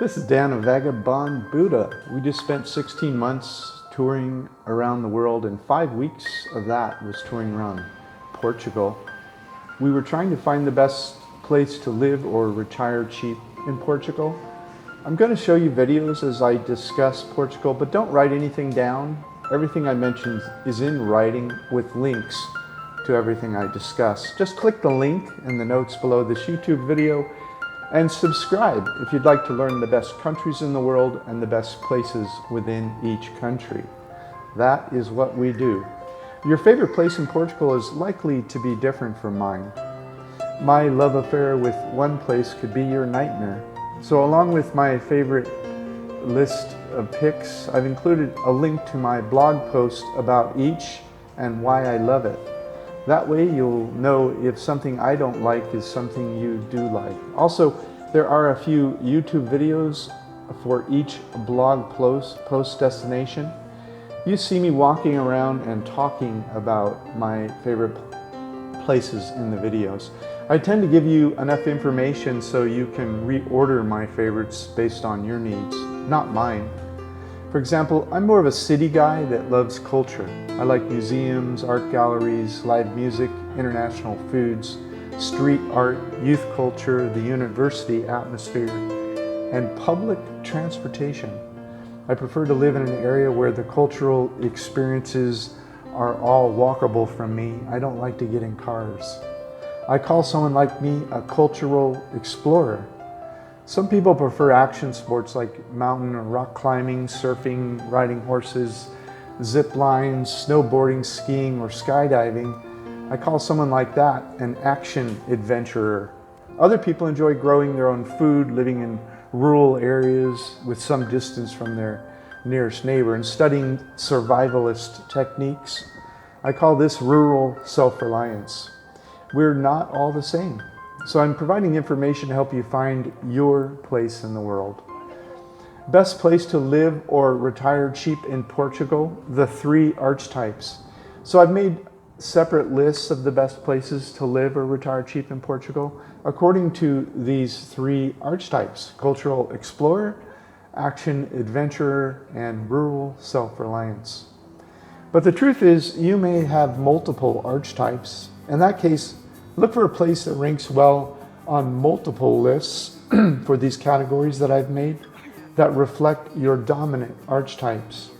This is Dan of Vagabond Buddha. We just spent 16 months touring around the world, and 5 weeks of that was touring around Portugal. We were trying to find the best place to live or retire cheap in Portugal. I'm going to show you videos as I discuss Portugal, but don't write anything down. Everything I mentioned is in writing with links to everything I discuss. Just click the link in the notes below this YouTube video and subscribe if you'd like to learn the best countries in the world and the best places within each country. That is what we do. Your favorite place in Portugal is likely to be different from mine. My love affair with one place could be your nightmare. So along with my favorite list of picks, I've included a link to my blog post about each and why I love it. That way you'll know if something I don't like is something you do like. Also, there are a few YouTube videos for each blog post destination. You see me walking around and talking about my favorite places in the videos. I tend to give you enough information so you can reorder my favorites based on your needs, not mine. For example, I'm more of a city guy that loves culture. I like museums, art galleries, live music, international foods, street art, youth culture, the university atmosphere, and public transportation. I prefer to live in an area where the cultural experiences are all walkable from me. I don't like to get in cars. I call someone like me a cultural explorer. Some people prefer action sports like mountain or rock climbing, surfing, riding horses, zip lines, snowboarding, skiing, or skydiving. I call someone like that an action adventurer. Other people enjoy growing their own food, living in rural areas with some distance from their nearest neighbor, and studying survivalist techniques. I call this rural self-reliance. We're not all the same. So I'm providing information to help you find your place in the world. Best place to live or retire cheap in Portugal, the 3 archetypes. So I've made separate lists of the best places to live or retire cheap in Portugal according to these 3 archetypes: cultural explorer, action adventurer, and rural self-reliance. But the truth is, you may have multiple archetypes. In that case, look for a place that ranks well on multiple lists for these categories that I've made that reflect your dominant archetypes.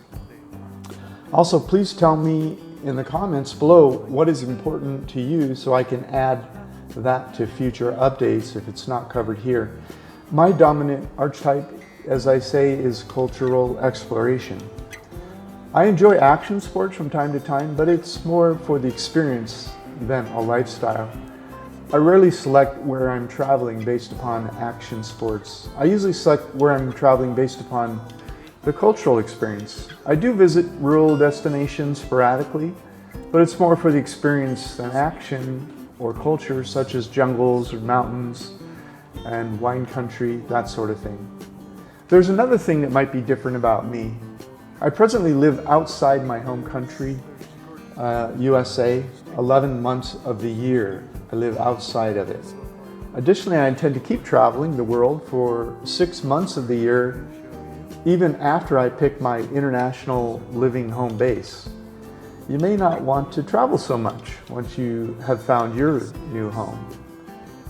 Also, please tell me in the comments below what is important to you so I can add that to future updates if it's not covered here. My dominant archetype, as I say, is cultural exploration. I enjoy action sports from time to time, but it's more for the experience than a lifestyle. I rarely select where I'm traveling based upon action sports. I usually select where I'm traveling based upon the cultural experience. I do visit rural destinations sporadically, but it's more for the experience than action or culture, such as jungles or mountains and wine country, that sort of thing. There's another thing that might be different about me. I presently live outside my home country, USA, 11 months of the year. I live outside of it. Additionally, I intend to keep traveling the world for 6 months of the year, even after I pick my international living home base. You may not want to travel so much once you have found your new home.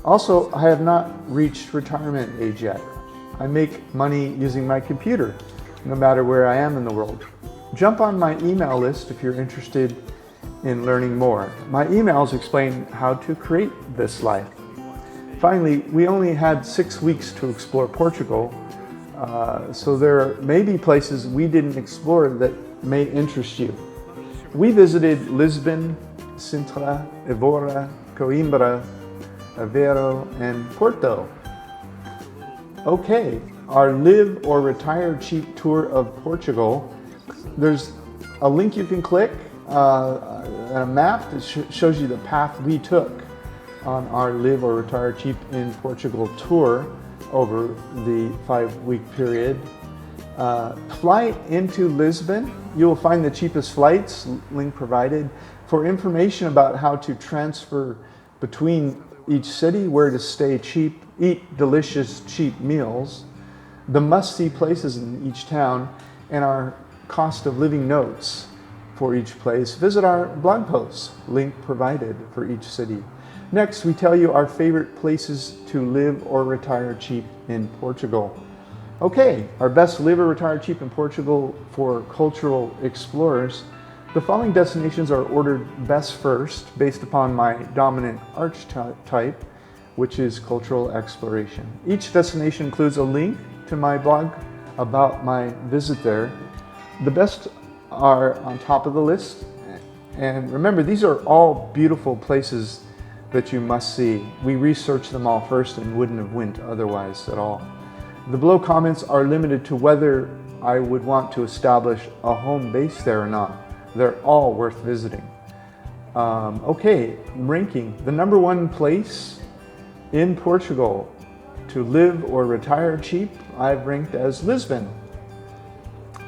Also, I have not reached retirement age yet. I make money using my computer, no matter where I am in the world. Jump on my email list if you're interested in learning more. My emails explain how to create this life. Finally, we only had 6 weeks to explore Portugal, so there may be places we didn't explore that may interest you. We visited Lisbon, Sintra, Évora, Coimbra, Aveiro, and Porto. Okay, our live or retire cheap tour of Portugal. There's a link you can click, a map that shows you the path we took on our live or retire cheap in Portugal tour over the 5-week period. Fly into Lisbon. You will find the cheapest flights, link provided. For information about how to transfer between each city, where to stay cheap, eat delicious cheap meals, the must-see places in each town, and our cost of living notes for each place, visit our blog posts, link provided for each city. Next, we tell you our favorite places to live or retire cheap in Portugal. Okay, our best live or retire cheap in Portugal for cultural explorers. The following destinations are ordered best first based upon my dominant archetype, which is cultural exploration. Each destination includes a link to my blog about my visit there. The best are on top of the list. And remember, these are all beautiful places that you must see. We researched them all first and wouldn't have went otherwise at all. The below comments are limited to whether I would want to establish a home base there or not. They're all worth visiting. Okay, ranking. The #1 place in Portugal to live or retire cheap, I've ranked as Lisbon.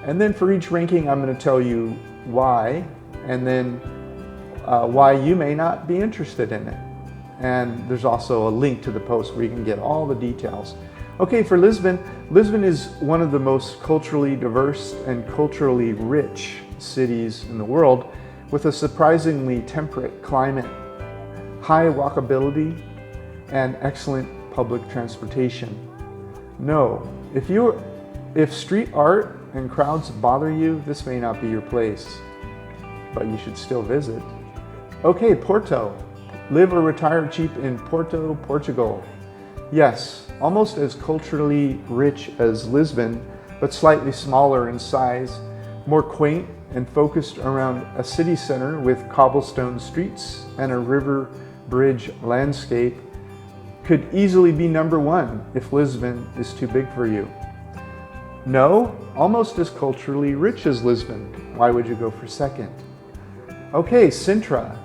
And then for each ranking, I'm going to tell you why, and then why you may not be interested in it. And there's also a link to the post where you can get all the details. Okay, for Lisbon, Lisbon is one of the most culturally diverse and culturally rich cities in the world, with a surprisingly temperate climate, high walkability, and excellent public transportation. No, if street art and crowds bother you, this may not be your place, but you should still visit. Okay, Porto. Live or retire cheap in Porto, Portugal. Yes, almost as culturally rich as Lisbon, but slightly smaller in size, more quaint and focused around a city center with cobblestone streets and a river bridge landscape. Could easily be #1 if Lisbon is too big for you. No, almost as culturally rich as Lisbon. Why would you go for second? Okay, Sintra.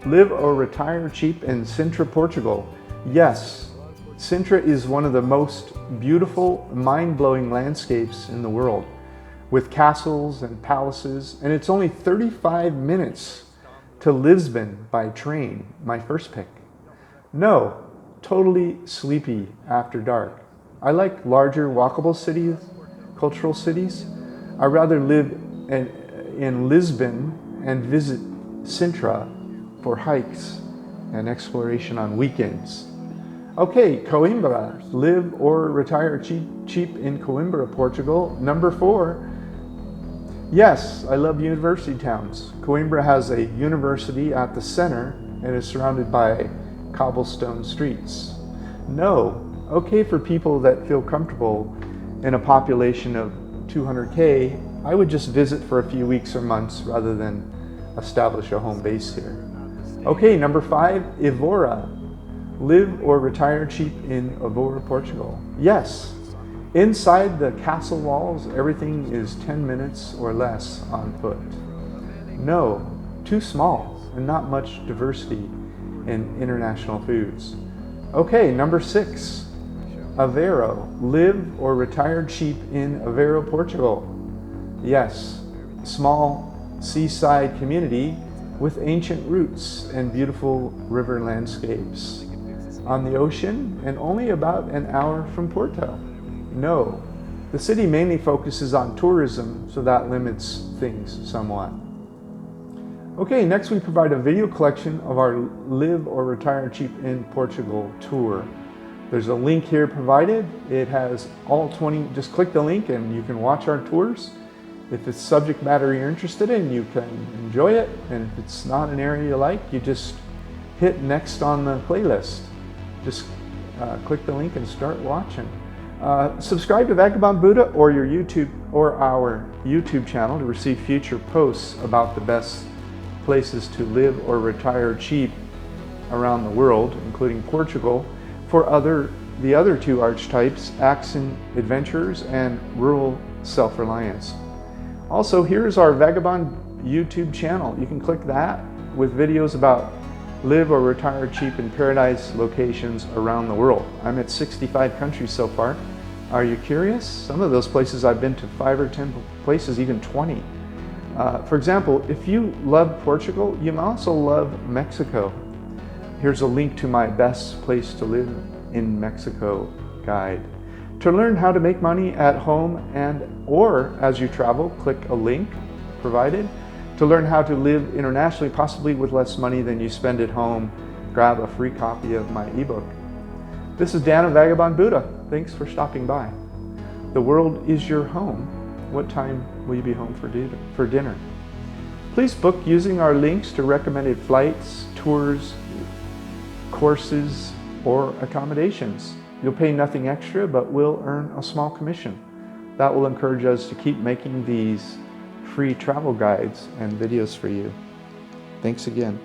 Live or retire cheap in Sintra, Portugal. Yes, Sintra is one of the most beautiful, mind-blowing landscapes in the world, with castles and palaces, and it's only 35 minutes to Lisbon by train, my first pick. No, totally sleepy after dark. I like larger walkable cities, cultural cities. I'd rather live in Lisbon and visit Sintra for hikes and exploration on weekends. Okay, Coimbra. Live or retire cheap in Coimbra, Portugal. #4. Yes, I love university towns. Coimbra has a university at the center and is surrounded by cobblestone streets. No, okay for people that feel comfortable in a population of 200K, I would just visit for a few weeks or months rather than establish a home base here. Okay, #5, Évora. Live or retire cheap in Évora, Portugal. Yes, inside the castle walls, everything is 10 minutes or less on foot. No, too small and not much diversity in international foods. Okay, #6, Aveiro. Live or retire cheap in Aveiro, Portugal. Yes, small seaside community with ancient roots and beautiful river landscapes on the ocean and only about an hour from Porto. No, the city mainly focuses on tourism, so that limits things somewhat. Okay, next we provide a video collection of our Live or Retire Cheap in Portugal tour. There's a link here provided. It has all 20, just click the link and you can watch our tours. If it's subject matter you're interested in, you can enjoy it. And if it's not an area you like, you just hit next on the playlist. Just click the link and start watching. Subscribe to Vagabond Buddha or our YouTube channel to receive future posts about the best places to live or retire cheap around the world, including Portugal, for the other two archetypes, Accent Adventurers and Rural Self-Reliance. Also, here's our Vagabond YouTube channel. You can click that with videos about live or retire cheap in paradise locations around the world. I'm at 65 countries so far. Are you curious? Some of those places I've been to 5 or 10 places, even 20. For example, if you love Portugal, you might also love Mexico. Here's a link to my best place to live in Mexico guide. To learn how to make money at home or as you travel, click a link provided. To learn how to live internationally, possibly with less money than you spend at home, grab a free copy of my ebook. This is Dan of Vagabond Buddha. Thanks for stopping by. The world is your home. What time will you be home for dinner? Please book using our links to recommended flights, tours, courses, or accommodations. You'll pay nothing extra, but will earn a small commission. That will encourage us to keep making these free travel guides and videos for you. Thanks again.